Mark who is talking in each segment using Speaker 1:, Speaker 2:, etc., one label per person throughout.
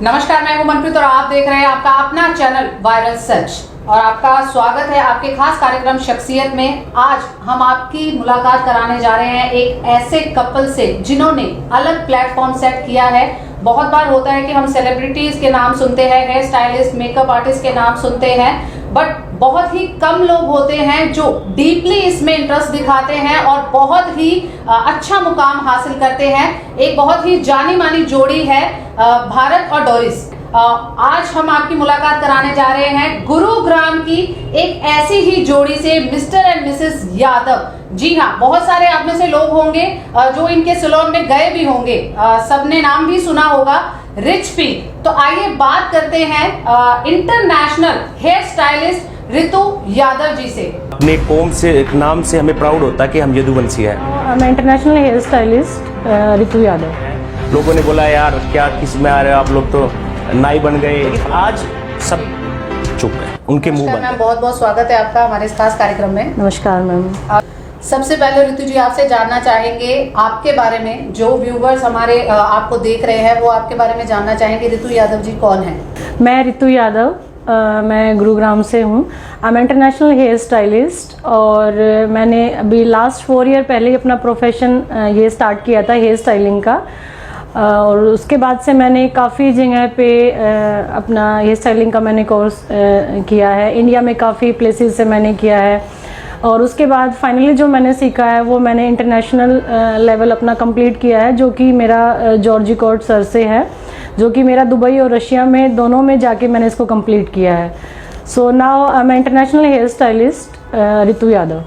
Speaker 1: नमस्कार, मैं हूं मनप्रीत और आप देख रहे हैं आपका अपना चैनल वायरल सच और आपका स्वागत है आपके खास कार्यक्रम शख्सियत में। आज हम आपकी मुलाकात कराने जा रहे हैं एक ऐसे कपल से जिन्होंने अलग प्लेटफॉर्म सेट किया है। बहुत बार होता है कि हम सेलिब्रिटीज के नाम सुनते हैं, हेयर स्टाइलिस्ट, मेकअप आर्टिस्ट के नाम सुनते हैं, बट बहुत ही कम लोग होते हैं जो डीपली इसमें इंटरेस्ट दिखाते हैं और बहुत ही अच्छा मुकाम हासिल करते हैं। एक बहुत ही जानी मानी जोड़ी है भारत और डोरिस। आज हम आपकी मुलाकात कराने जा रहे हैं गुरुग्राम की एक ऐसी ही जोड़ी से, मिस्टर एंड मिसेस यादव। जी हाँ, बहुत सारे आप में से लोग होंगे जो इनके सैलून में गए भी होंगे, सबने नाम भी सुना होगा, रिचफील्ड। तो आइए बात करते हैं international hair stylist Ritu Yadav ji से।
Speaker 2: अपने कौम से एक नाम से हमें प्राउड होता है कि हम यदुवंशी है।
Speaker 3: मैं international hair stylist Ritu Yadav.
Speaker 2: लोगों ने बोला यार क्या किस में आ रहे हो आप लोग, तो नाई बन गए। आज सब चुप है, उनके मुंह बंद है।
Speaker 1: बहुत बहुत स्वागत है आपका हमारे इस खास कार्यक्रम में।
Speaker 3: नमस्कार मैम।
Speaker 1: सबसे पहले रितु जी आपसे जानना चाहेंगे आपके बारे में, जो व्यूवर्स हमारे आपको देख रहे हैं वो आपके बारे में जानना चाहेंगे। रितु यादव जी कौन है?
Speaker 3: मैं रितु यादव, मैं गुरुग्राम से हूँ। I am international hair stylist और मैंने अभी लास्ट 4 ईयर पहले ही अपना प्रोफेशन ये स्टार्ट किया था हेयर स्टाइलिंग का, और उसके बाद से मैंने काफ़ी जगह पे अपना हेयर स्टाइलिंग का मैंने कोर्स किया है। इंडिया में काफ़ी प्लेसेस से मैंने किया है और उसके बाद फाइनली जो मैंने सीखा है वो मैंने इंटरनेशनल लेवल अपना कंप्लीट किया है, जो कि मेरा जॉर्जी कोर्ट सर से है, जो कि मेरा दुबई और रशिया में दोनों में जाके मैंने इसको कंप्लीट किया है। So now I am international hair stylist Ritu Yadav.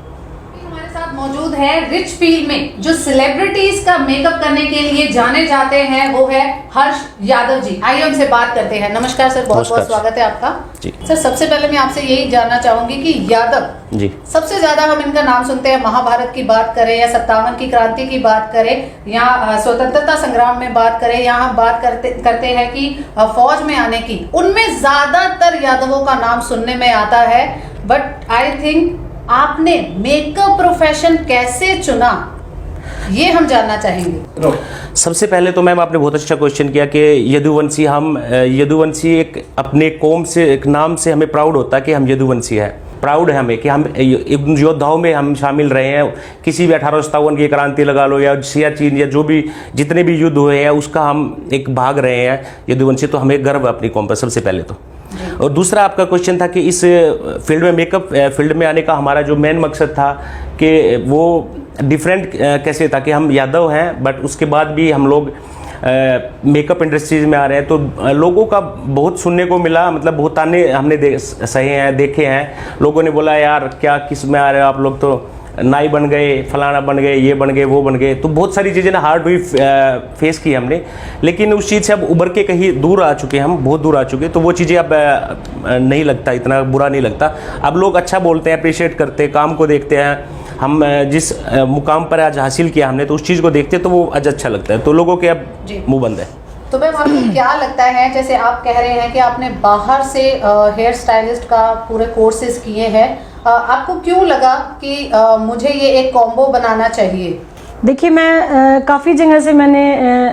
Speaker 1: हमारे साथ मौजूद है रिचफील्ड में जो सेलिब्रिटीज का मेकअप करने के लिए जाने जाते हैं, वो है हर्ष यादव जी। आइए उनसे बात करते हैं। नमस्कार सर, बहुत बहुत स्वागत है आपका
Speaker 2: जी।
Speaker 1: सर, सबसे पहले मैं आपसे यही जानना चाहूंगी कि यादव
Speaker 2: जी,
Speaker 1: सबसे ज्यादा हम इनका नाम सुनते हैं, महाभारत की बात करें या 57 की क्रांति की बात करें या स्वतंत्रता संग्राम में बात करें, यहाँ बात करते हैं कि फौज में आने की, उनमें ज्यादातर यादवों का नाम सुनने में आता है। बट आई थिंक आपने मेकअप प्रोफेशन कैसे चुना, ये हम जानना चाहेंगे।
Speaker 2: सबसे पहले तो मैम आपने बहुत अच्छा क्वेश्चन किया कि यदुवंशी, हम यदुवंशी एक अपने कौम से एक नाम से हमें प्राउड होता है कि हम यदुवंशी है। प्राउड है हमें कि हम योद्धाओं में हम शामिल रहे हैं। किसी भी 1857 की क्रांति लगा लो या सियाचिन या जो भी जितने भी युद्ध हुए हैं उसका हम एक भाग रहे हैं यदुवंशी, तो हमें गर्व है अपनी कौम पर सबसे पहले तो। और दूसरा आपका क्वेश्चन था कि इस फील्ड में, मेकअप फील्ड में आने का हमारा जो मेन मकसद था कि वो डिफरेंट कैसे था कि हम यादव हैं बट उसके बाद भी हम लोग मेकअप इंडस्ट्रीज में आ रहे हैं। तो लोगों का बहुत सुनने को मिला, मतलब बहुत ताने हमने सहे हैं, देखे हैं। लोगों ने बोला यार क्या किस में आ रहे हो आप लोग, तो नाई बन गए, फलाना बन गए, ये बन गए, वो बन गए। तो बहुत सारी चीज़ें ना हार्ड हुई फेस की हमने, लेकिन उस चीज़ से अब उभर के कहीं दूर आ चुके हैं, हम बहुत दूर आ चुके हैं। तो वो चीज़ें अब नहीं लगता, इतना बुरा नहीं लगता। अब लोग अच्छा बोलते हैं, अप्रिशिएट करते हैं, काम को देखते हैं। हम जिस मुकाम पर आज हासिल किया हमने, तो उस चीज़ को देखते हैं तो वो आज अच्छा लगता है। तो लोगों के अब मुँह बंद है।
Speaker 1: तो मैम आपको क्या लगता है, जैसे आप कह रहे हैं कि आपने बाहर से हेयर स्टाइलिस्ट का पूरे कोर्सेज किए हैं, आपको क्यों लगा कि मुझे ये एक कॉम्बो बनाना चाहिए?
Speaker 3: देखिए मैं काफ़ी जगह से मैंने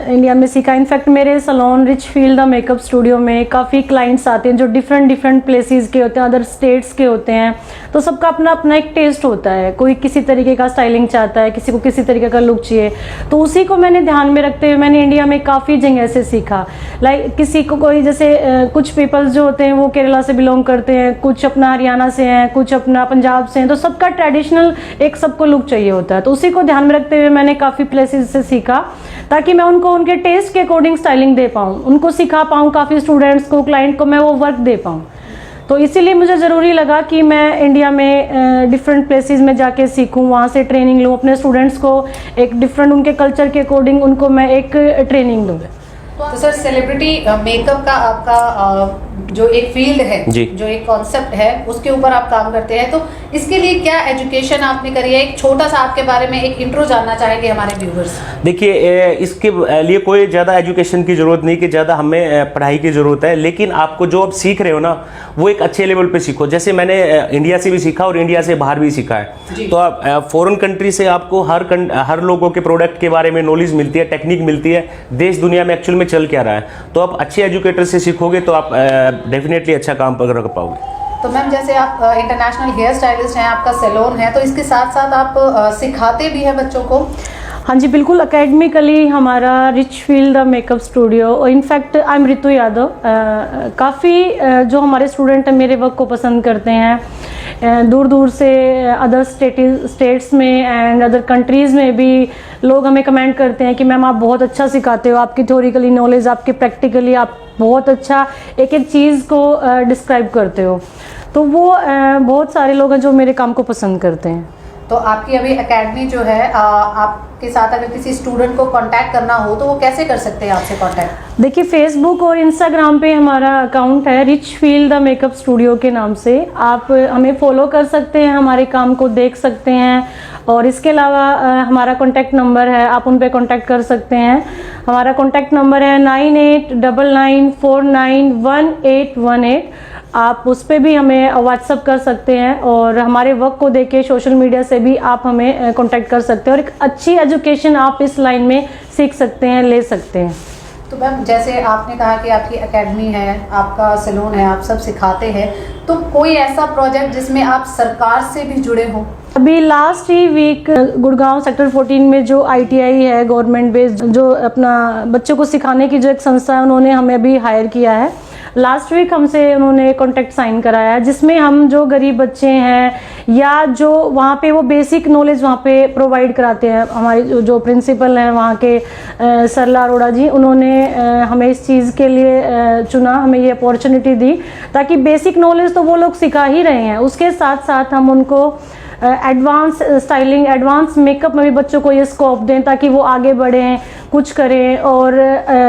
Speaker 3: इंडिया में सीखा। इनफैक्ट मेरे सैलून रिचफील्ड मेकअप स्टूडियो में काफ़ी क्लाइंट्स आते हैं जो डिफरेंट प्लेसेस के होते हैं, अदर स्टेट्स के होते हैं। तो सबका अपना अपना एक टेस्ट होता है, कोई किसी तरीके का स्टाइलिंग चाहता है, किसी को किसी तरीके का लुक चाहिए। तो उसी को मैंने ध्यान में रखते हुए मैंने इंडिया में काफ़ी जगह से सीखा। लाइक किसी को कोई जैसे कुछ पीपल्स जो होते हैं वो केरला से बिलोंग करते हैं, कुछ अपना हरियाणा से हैं, कुछ अपना पंजाब से हैं। तो सबका ट्रेडिशनल एक सबको लुक चाहिए होता है। तो उसी को ध्यान में रखते हुए मैंने काफ़ी प्लेसेस से सीखा ताकि मैं उनको उनके टेस्ट के अकॉर्डिंग स्टाइलिंग दे पाऊँ, उनको सिखा पाऊँ, काफ़ी स्टूडेंट्स को, क्लाइंट को मैं वो वर्क दे पाऊँ। तो इसीलिए मुझे ज़रूरी लगा कि मैं इंडिया में डिफरेंट प्लेसेस में जाके सीखूं, वहाँ से ट्रेनिंग लूँ, अपने स्टूडेंट्स को एक डिफरेंट उनके कल्चर के अकॉर्डिंग उनको मैं एक ट्रेनिंग दूँ।
Speaker 1: तो सर सेलिब्रिटी मेकअप का आपका जो एक फील्ड है,
Speaker 2: जी।
Speaker 1: जो एक कॉन्सेप्ट है, उसके ऊपर आप काम करते हैं। तो इसके लिए क्या एजुकेशन आपने करी है? एक छोटा सा आपके बारे में एक इंट्रो जानना चाहेंगे हमारे व्यूअर्स।
Speaker 2: देखिए, इसके लिए कोई ज़्यादा एजुकेशन की ज़रूरत नहीं कि ज़्यादा हमें पढ़ाई की ज़रूरत है, लेकिन आपको जो आप सीख रहे हो ना, वो एक अच्छे लेवल पे सीखो। जैसे मैंने इंडिया से भी सीखा और इंडिया से बाहर भी सीखा है। तो आप फॉरेन कंट्री से आपको हर लोगों के प्रोडक्ट के बारे में नॉलेज मिलती है, टेक्निक मिलती है, देश दुनिया में एक्चुअल में चल क्या रहा है। तो आप अच्छे एजुकेटर से सीखोगे तो आप डेफिनेटली अच्छा काम कर पाओगे।
Speaker 1: तो मैम, जैसे आप इंटरनेशनल हेयर स्टाइलिस्ट हैं, आपका सैलून है, तो इसके साथ साथ आप सिखाते भी हैं बच्चों को?
Speaker 3: हाँ जी, बिल्कुल। एकेडमिकली हमारा रिच फील्ड मेकअप स्टूडियो, और in fact I am Ritu Yadav, काफ़ी जो हमारे स्टूडेंट हैं मेरे वर्क को पसंद करते हैं। दूर दूर से अदर स्टेट्स में एंड अदर कंट्रीज़ में भी लोग हमें कमेंट करते हैं कि मैम आप बहुत अच्छा सिखाते हो, आपकी थ्योरिकली नॉलेज, आपके प्रैक्टिकली आप बहुत अच्छा एक एक चीज़ को डिस्क्राइब करते हो। तो वो बहुत सारे लोग हैं जो मेरे काम को पसंद करते हैं।
Speaker 1: तो आपकी अभी एकेडमी जो है, आपके साथ अगर किसी स्टूडेंट को कांटेक्ट करना हो तो वो कैसे कर सकते हैं आपसे कांटेक्ट?
Speaker 3: देखिए, फेसबुक और इंस्टाग्राम पे हमारा अकाउंट है rich field the makeup studio के नाम से। आप हमें फॉलो कर सकते हैं, हमारे काम को देख सकते हैं, और इसके अलावा हमारा कॉन्टैक्ट नंबर है, आप उन पे कॉन्टैक्ट कर सकते हैं। हमारा कॉन्टैक्ट नंबर है 9899491818। आप उस पर भी हमें व्हाट्सअप कर सकते हैं, और हमारे वर्क को देख के सोशल मीडिया से भी आप हमें कांटेक्ट कर सकते हैं, और एक अच्छी एजुकेशन आप इस लाइन में सीख सकते हैं, ले सकते हैं।
Speaker 1: तो मैम, जैसे आपने कहा कि आपकी एकेडमी है, आपका सैलून है, आप सब सिखाते हैं, तो कोई ऐसा प्रोजेक्ट जिसमें आप सरकार से भी जुड़े हो?
Speaker 3: अभी लास्ट ही वीक गुड़गांव सेक्टर 14 में जो ITI है, गवर्नमेंट बेस्ड, जो अपना बच्चों को सिखाने की जो एक संस्था है, उन्होंने हमें अभी हायर किया है। लास्ट वीक हमसे उन्होंने कॉन्ट्रैक्ट साइन कराया है, जिसमें हम जो गरीब बच्चे हैं या जो वहाँ पे वो बेसिक नॉलेज वहाँ पे प्रोवाइड कराते हैं। हमारे जो प्रिंसिपल हैं वहाँ के सरला अरोड़ा जी, उन्होंने हमें इस चीज़ के लिए चुना, हमें ये अपॉर्चुनिटी दी, ताकि बेसिक नॉलेज तो वो लोग सिखा ही रहे हैं, उसके साथ साथ हम उनको एडवांस स्टाइलिंग, एडवांस मेकअप में भी बच्चों को ये स्कोप दें, ताकि वो आगे बढ़ें, कुछ करें, और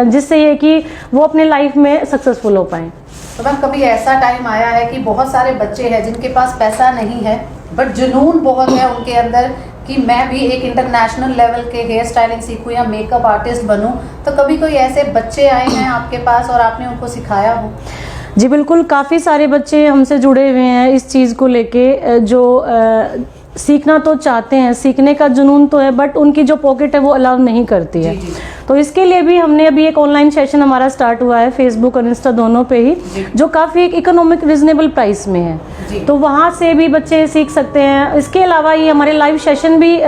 Speaker 3: जिससे ये कि वो अपने लाइफ में सक्सेसफुल हो पाएं।
Speaker 1: तो मैम, कभी ऐसा टाइम आया है कि बहुत सारे बच्चे हैं जिनके पास पैसा नहीं है बट जुनून बहुत है उनके अंदर कि मैं भी एक इंटरनेशनल लेवल के हेयर स्टाइलिंग सीखूं या मेकअप आर्टिस्ट बनूं, तो कभी कोई ऐसे बच्चे आए हैं आपके पास और आपने उनको सिखाया हो?
Speaker 3: जी बिल्कुल, काफ़ी सारे बच्चे हमसे जुड़े हुए हैं इस चीज़ को लेके, जो सीखना तो चाहते हैं, सीखने का जुनून तो है, बट उनकी जो पॉकेट है वो अलाउ नहीं करती है।
Speaker 1: जी।
Speaker 3: तो इसके लिए भी हमने अभी एक ऑनलाइन सेशन हमारा स्टार्ट हुआ है, फेसबुक और इंस्टा दोनों पे ही, जो काफ़ी एक इकोनॉमिक रिजनेबल प्राइस में है। तो वहाँ से भी बच्चे सीख सकते हैं। इसके अलावा ये हमारे लाइव सेशन भी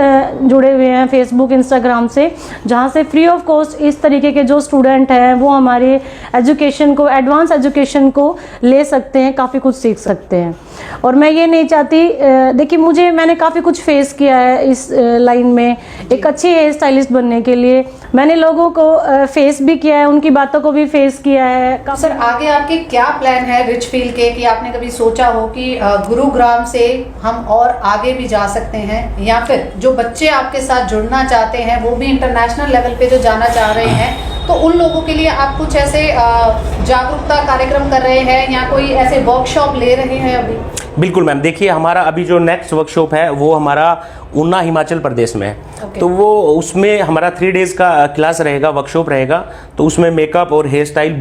Speaker 3: जुड़े हुए हैं फेसबुक इंस्टाग्राम से, जहाँ से फ्री ऑफ कॉस्ट इस तरीके के जो स्टूडेंट हैं वो हमारे एजुकेशन को, एडवांस एजुकेशन को ले सकते हैं, काफ़ी कुछ सीख सकते हैं। और मैं ये नहीं चाहती, देखिए मैंने काफ़ी कुछ फेस किया है इस लाइन में, एक अच्छे हेयर स्टाइलिस्ट बनने के लिए मैंने लोगों को फेस भी किया है, उनकी बातों को भी फेस किया है।
Speaker 1: सर, आगे आपके क्या प्लान है रिच फील्ड के, कि आपने कभी सोचा हो कि गुरुग्राम से हम और आगे भी जा सकते हैं, या फिर जो बच्चे आपके साथ जुड़ना चाहते हैं वो भी इंटरनेशनल लेवल पे जो जाना चाह रहे हैं, तो उन लोगों के लिए आप कुछ ऐसे जागरूकता कार्यक्रम कर रहे हैं या कोई ऐसे वर्कशॉप ले रहे हैं अभी?
Speaker 2: बिल्कुल मैम, देखिए हमारा अभी जो नेक्स्ट वर्कशॉप है वो हमारा ऊना हिमाचल प्रदेश में है। तो वो उसमें हमारा 3 डेज़ का क्लास रहेगा, वर्कशॉप रहेगा। तो उसमें मेकअप और हेयर स्टाइल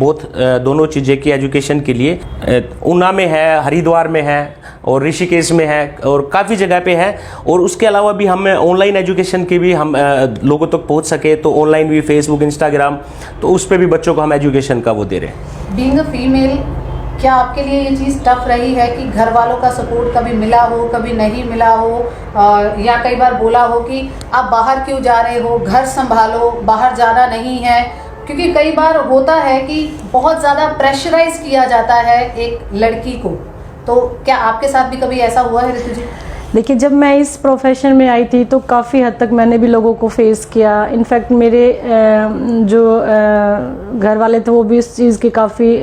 Speaker 2: दोनों चीज़ें की एजुकेशन के लिए ऊना में है, हरिद्वार में है और ऋषिकेश में है और काफ़ी जगह पे है। और उसके अलावा भी हम ऑनलाइन एजुकेशन की भी हम लोगों तक पहुंच सके तो ऑनलाइन भी फेसबुक, इंस्टाग्राम, तो उस पर भी बच्चों को हम एजुकेशन का वो दे रहे हैं।
Speaker 1: बीइंग अ फीमेल, क्या आपके लिए ये चीज़ टफ रही है कि घर वालों का सपोर्ट कभी मिला हो, कभी नहीं मिला हो, या कई बार बोला हो कि आप बाहर क्यों जा रहे हो, घर संभालो, बाहर जाना नहीं है? क्योंकि कई बार होता है कि बहुत ज़्यादा प्रेशराइज किया जाता है एक लड़की को, तो क्या आपके साथ भी कभी ऐसा हुआ है ऋतु जी?
Speaker 3: देखिए, जब मैं इस प्रोफेशन में आई थी तो काफ़ी हद तक मैंने भी लोगों को फेस किया। इनफैक्ट मेरे जो घर वाले थे वो भी इस चीज़ के काफ़ी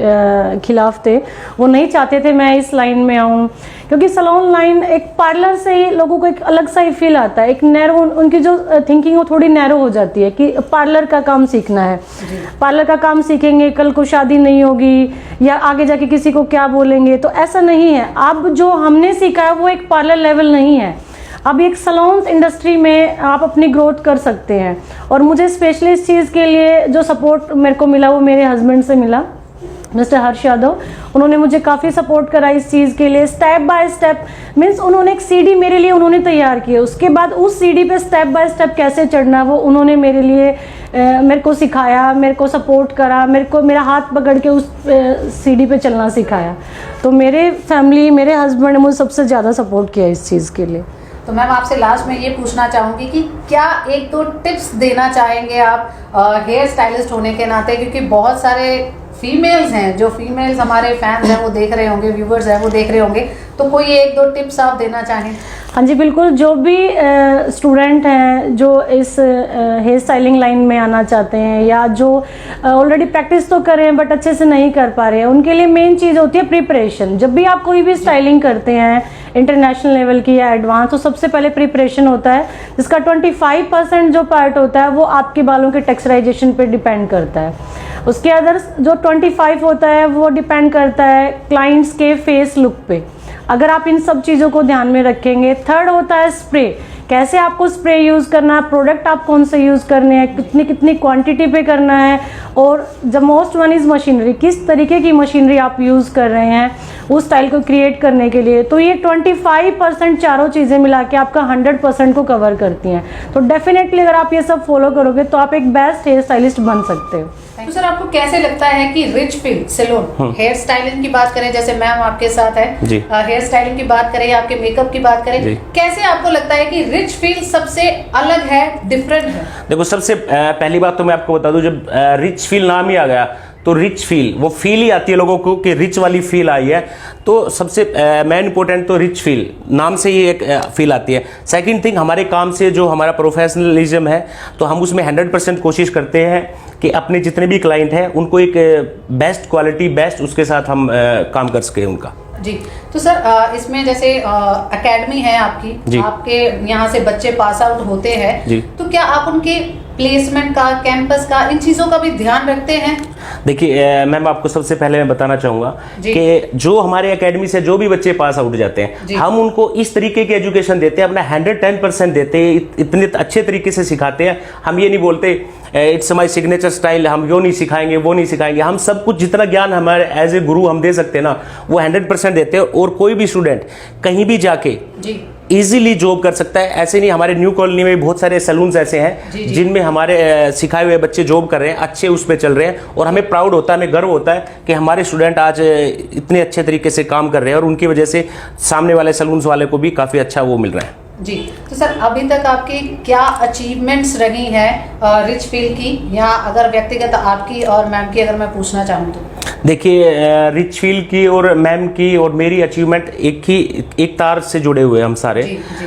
Speaker 3: खिलाफ थे, वो नहीं चाहते थे मैं इस लाइन में आऊँ, क्योंकि सैलून लाइन एक पार्लर से ही लोगों को एक अलग सा ही फील आता है, एक नैरो, उनकी जो थिंकिंग वो थोड़ी नैरो हो जाती है कि पार्लर का काम सीखना है, पार्लर का काम सीखेंगे कल को शादी नहीं होगी या आगे जाके किसी को क्या बोलेंगे, तो ऐसा नहीं है। अब जो हमने सीखा है वो एक पार्लर लेवल नहीं है, अब एक सैलून इंडस्ट्री में आप अपनी ग्रोथ कर सकते हैं। और मुझे स्पेशली इस चीज़ के लिए जो सपोर्ट मेरे को मिला वो मेरे हस्बैंड से मिला, मिस्टर हर्ष यादव। उन्होंने मुझे काफ़ी सपोर्ट करा इस चीज़ के लिए, स्टेप बाय स्टेप। मीन्स उन्होंने एक सीढ़ी मेरे लिए उन्होंने तैयार की है, उसके बाद उस सीढ़ी पे स्टेप बाय स्टेप कैसे चढ़ना वो उन्होंने मेरे लिए मेरे को सिखाया, मेरे को सपोर्ट करा, मेरा हाथ पकड़ के उस सीढ़ी पे चलना सिखाया। तो मेरे फैमिली, मेरे हस्बैंड ने मुझे सबसे ज़्यादा सपोर्ट किया इस चीज़ के लिए।
Speaker 1: तो मैम आपसे लास्ट में ये पूछना चाहूँगी कि क्या एक दो टिप्स देना चाहेंगे आप हेयर स्टाइलिस्ट होने के नाते, क्योंकि बहुत सारे फीमेल्स हैं, जो फीमेल्स हमारे फैंस हैं वो देख रहे होंगे, व्यूवर्स हैं वो देख रहे होंगे, तो कोई एक दो टिप्स आप देना चाहें?
Speaker 3: हाँ जी बिल्कुल, जो भी स्टूडेंट हैं जो इस हेयर स्टाइलिंग लाइन में आना चाहते हैं या जो ऑलरेडी प्रैक्टिस तो कर रहे हैं बट अच्छे से नहीं कर पा रहे हैं, उनके लिए मेन चीज़ होती है प्रिपरेशन। जब भी आप कोई भी स्टाइलिंग करते हैं इंटरनेशनल लेवल की या एडवांस, तो सबसे पहले प्रिपरेशन होता है, जिसका 25% जो पार्ट होता है वो आपके बालों के टेक्सचराइजेशन पे डिपेंड करता है। उसके अदर जो 25 होता है वो डिपेंड करता है क्लाइंट्स के फेस लुक पे, अगर आप इन सब चीज़ों को ध्यान में रखेंगे। थर्ड होता है स्प्रे, कैसे आपको स्प्रे यूज़ करना है, प्रोडक्ट आप कौन से यूज़ करने हैं, कितनी कितनी क्वांटिटी पे करना है, और the most one is machinery, किस तरीके की मशीनरी आप यूज़ कर रहे हैं उस स्टाइल को क्रिएट करने के लिए। तो ये 25% चारों चीज़ें मिला के आपका 100% को कवर करती हैं। तो डेफिनेटली अगर आप ये सब फॉलो करोगे तो आप एक बेस्ट हेयर स्टाइलिस्ट बन सकते हो।
Speaker 1: तो सर आपको कैसे लगता है कि रिचफील्ड सैलून हेयर स्टाइलिंग की बात करें, जैसे मैम आपके साथ है, हेयर स्टाइलिंग की बात करें, आपके मेकअप की बात करें, कैसे आपको लगता है कि रिचफील्ड सबसे अलग है, डिफरेंट है? देखो,
Speaker 2: सबसे पहली बात तो मैं आपको बता दूं, जब रिचफील्ड नाम ही आ गया तो रिच फील, वो फील ही आती है लोगों को कि रिच वाली फील आई है। तो सबसे मेन इंपॉर्टेंट तो रिच फील, नाम से ही एक फील आती है। सेकंड थिंग, हमारे काम से जो हमारा प्रोफेशनलिज्म है, तो हम उसमें 100% कोशिश करते हैं कि अपने जितने भी क्लाइंट हैं उनको एक बेस्ट क्वालिटी, बेस्ट उसके साथ हम काम कर सकें उनका।
Speaker 1: जी, तो सर इसमें जैसे एकेडमी है आपकी, आपके यहाँ से बच्चे पास आउट होते हैं, तो क्या आप उनके प्लेसमेंट का, कैंपस का, इन चीज़ों का भी ध्यान रखते हैं?
Speaker 2: देखिए मैम, आपको सबसे पहले मैं बताना चाहूँगा कि जो हमारे एकेडमी से जो भी बच्चे पास आउट जाते हैं, हम उनको इस तरीके की एजुकेशन देते हैं, अपना 110% देते हैं, इतने अच्छे तरीके से सिखाते हैं। हम ये नहीं बोलते इट्स माई सिग्नेचर स्टाइल, हम यो नहीं सिखाएंगे, वो नहीं सिखाएंगे। हम सब कुछ, जितना ज्ञान हमारे एज ए गुरु हम दे सकते हैं ना, वो 100% देते हैं। और कोई भी स्टूडेंट कहीं भी जाके इजीली जॉब कर सकता है। ऐसे नहीं, हमारे न्यू कॉलोनी में बहुत सारे सैलून्स ऐसे हैं जिनमें हमारे सिखाए हुए बच्चे जॉब कर रहे हैं, अच्छे उस पर चल रहे हैं, और हमें प्राउड होता है, हमें गर्व होता है कि हमारे स्टूडेंट आज इतने अच्छे तरिके से काम कर रहे हैं और उनकी वजह से सामने वाले सैलून्स वाले को भी काफ़ी अच्छा वो मिल रहा है।
Speaker 1: जी, तो सर अभी तक आपकी क्या अचीवमेंट्स रही हैं रिचफील्ड की, या अगर व्यक्तिगत आपकी और मैम की अगर मैं पूछना चाहूँ तो?
Speaker 2: देखिए, रिचफील्ड की और मैम की और मेरी अचीवमेंट एक तार से जुड़े हुए हम सारे।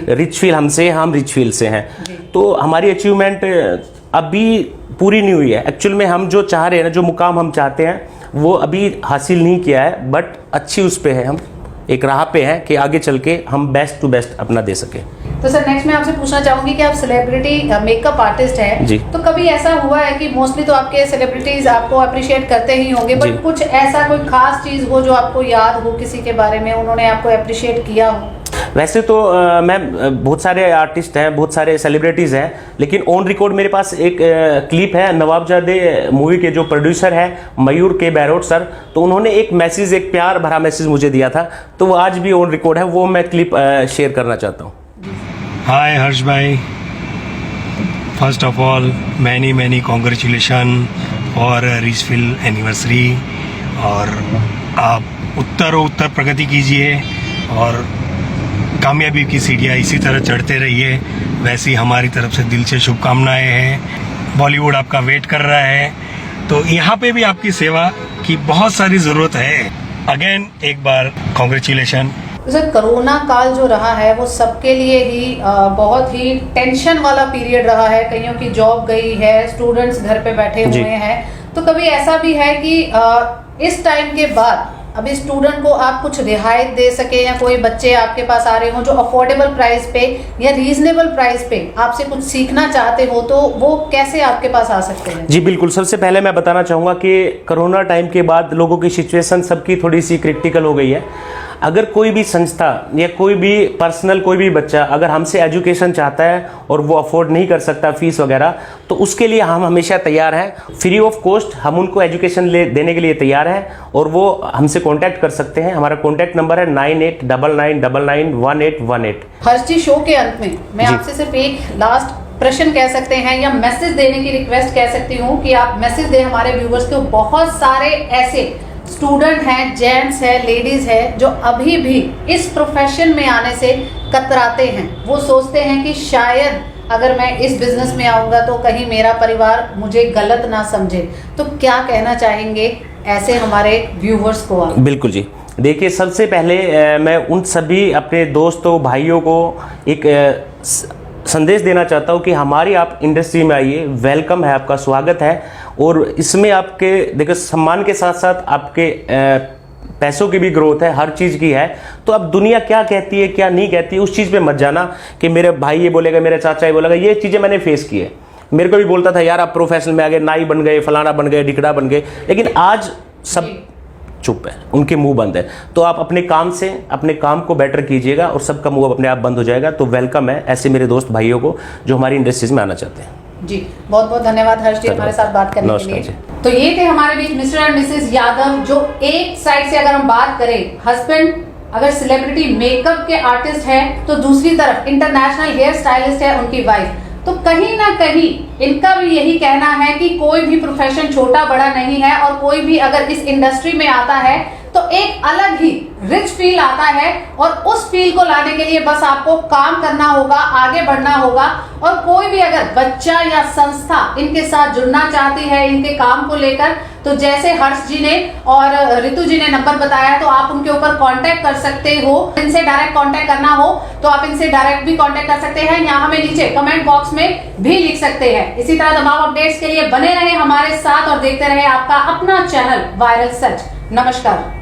Speaker 2: रिचफील्ड हमसे, हम रिचफील्ड से हैं, तो हमारी अचीवमेंट अभी पूरी नहीं हुई है। एक्चुअल में हम जो चाह रहे हैं ना, जो मुकाम हम चाहते हैं, वो अभी हासिल नहीं किया है, बट अच्छी उस पे है, हम एक राह पे हैं कि आगे चल के हम बेस्ट टू बेस्ट अपना दे सके।
Speaker 1: तो सर नेक्स्ट मैं आपसे पूछना चाहूंगी कि आप सेलिब्रिटी मेकअप आर्टिस्ट हैं, तो कभी ऐसा हुआ है कि मोस्टली तो आपके सेलिब्रिटीज आपको अप्रिशिएट करते ही होंगे, बट कुछ ऐसा कोई खास चीज हो जो आपको याद हो, किसी के बारे में उन्होंने आपको अप्रिशिएट किया हो?
Speaker 2: वैसे तो मैम बहुत सारे आर्टिस्ट हैं, बहुत सारे सेलिब्रिटीज़ हैं, लेकिन ऑन रिकॉर्ड मेरे पास एक क्लिप है, नवाबजादे मूवी के जो प्रोड्यूसर है मयूर के बैरोट सर, तो उन्होंने एक मैसेज, एक प्यार भरा मैसेज मुझे दिया था, तो वो आज भी ऑन रिकॉर्ड है, वो मैं क्लिप शेयर करना चाहता हूँ।
Speaker 4: हाय हर्ष भाई, first of all many congratulation for Richfield anniversary, और आप उत्तर प्रगति कीजिए और कामयाबी की सीढ़ियाँ इसी तरह चढ़ते रहिए। वैसी हमारी तरफ से दिल से शुभकामनाएं हैं। बॉलीवुड आपका वेट कर रहा है, तो यहाँ पे भी आपकी सेवा की बहुत सारी ज़रूरत है। अगेन एक बार कॉन्ग्रेचुलेशन।
Speaker 1: सर कोरोना काल जो रहा है वो सबके लिए ही बहुत ही टेंशन वाला पीरियड रहा है, कईयों की जॉब गई है, स्टूडेंट्स घर पे बैठे हुए हैं, तो कभी ऐसा भी है कि इस टाइम के बाद अभी स्टूडेंट को आप कुछ रियायत दे सके, या कोई बच्चे आपके पास आ रहे हो जो अफोर्डेबल प्राइस पे या रीजनेबल प्राइस पे आपसे कुछ सीखना चाहते हो, तो वो कैसे आपके पास आ सकते हैं?
Speaker 2: जी बिल्कुल, सबसे पहले मैं बताना चाहूँगा कि कोरोना टाइम के बाद लोगों की सिचुएशन सबकी थोड़ी सी क्रिटिकल हो गई है। अगर कोई भी संस्था या कोई भी पर्सनल कोई भी बच्चा अगर हमसे एजुकेशन चाहता है और वो अफोर्ड नहीं कर सकता फीस वगैरह, तो उसके लिए हम हमेशा तैयार हैं। फ्री ऑफ कॉस्ट हम उनको एजुकेशन देने के लिए तैयार हैं और वो हमसे कांटेक्ट कर सकते हैं। हमारा कांटेक्ट नंबर है 9899991818।
Speaker 1: हर्ष जी, शो के अंत में मैं आपसे सिर्फ एक लास्ट प्रश्न कह सकते हैं या मैसेज देने की रिक्वेस्ट कह सकती हूँ कि आप मैसेज दें हमारे व्यूवर्स को। बहुत सारे ऐसे स्टूडेंट हैं, जेंट्स हैं, लेडीज हैं जो अभी भी इस प्रोफेशन में आने से कतराते हैं। वो सोचते हैं कि शायद अगर मैं इस बिजनेस में आऊँगा तो कहीं मेरा परिवार मुझे गलत ना समझे। तो क्या कहना चाहेंगे ऐसे हमारे व्यूवर्स को आप?
Speaker 2: बिल्कुल जी, देखिए सबसे पहले मैं उन सभी अपने दोस्तों भाइयों को एक संदेश देना चाहता हूँ कि हमारी आप इंडस्ट्री में आइए, वेलकम है, आपका स्वागत है। और इसमें आपके देखो सम्मान के साथ साथ आपके पैसों की भी ग्रोथ है, हर चीज़ की है। तो अब दुनिया क्या कहती है क्या नहीं कहती है उस चीज़ पे मत जाना कि मेरे भाई ये बोलेगा, मेरे चाचा ये बोलेगा। ये चीज़ें मैंने फेस की है। मेरे को भी बोलता था यार आप प्रोफेशनल में आ गए, नाई बन गए, फलाना बन गए, ढिकड़ा बन गए, लेकिन आज सब चुप है, उनके मुंह बंद है। तो आप अपने काम से अपने काम को बेटर कीजिएगा और सबका मुंह अपने आप बंद हो जाएगा। तो वेलकम है ऐसे मेरे दोस्त भाइयों को जो हमारी इंडस्ट्रीज में आना चाहते हैं।
Speaker 1: जी बहुत बहुत धन्यवाद हर्ष जी हमारे साथ बात करने के लिए। तो ये थे हमारे बीच मिस्टर एंड मिसेस यादव, जो एक साइड से अगर हम बात करें हस्बैंड अगर सेलिब्रिटी मेकअप के आर्टिस्ट हैं, तो दूसरी तरफ इंटरनेशनल हेयर स्टाइलिस्ट है उनकी वाइफ। तो कहीं ना कहीं इनका भी यही कहना है कि कोई भी प्रोफेशन छोटा बड़ा नहीं है, और कोई भी अगर इस इंडस्ट्री में आता है तो एक अलग ही रिच फील आता है। और उस फील को लाने के लिए बस आपको काम करना होगा, आगे बढ़ना होगा। और कोई भी अगर बच्चा या संस्था इनके साथ जुड़ना चाहती है इनके काम को लेकर, तो जैसे हर्ष जी ने और रितु जी ने नंबर बताया, तो आप उनके ऊपर कांटेक्ट कर सकते हो। इनसे डायरेक्ट कांटेक्ट करना हो तो आप इनसे डायरेक्ट भी कांटेक्ट कर सकते हैं, या हमें नीचे कमेंट बॉक्स में भी लिख सकते हैं। इसी तरह तमाम अपडेट्स के लिए बने रहे हमारे साथ और देखते रहे आपका अपना चैनल वायरल सच। नमस्कार।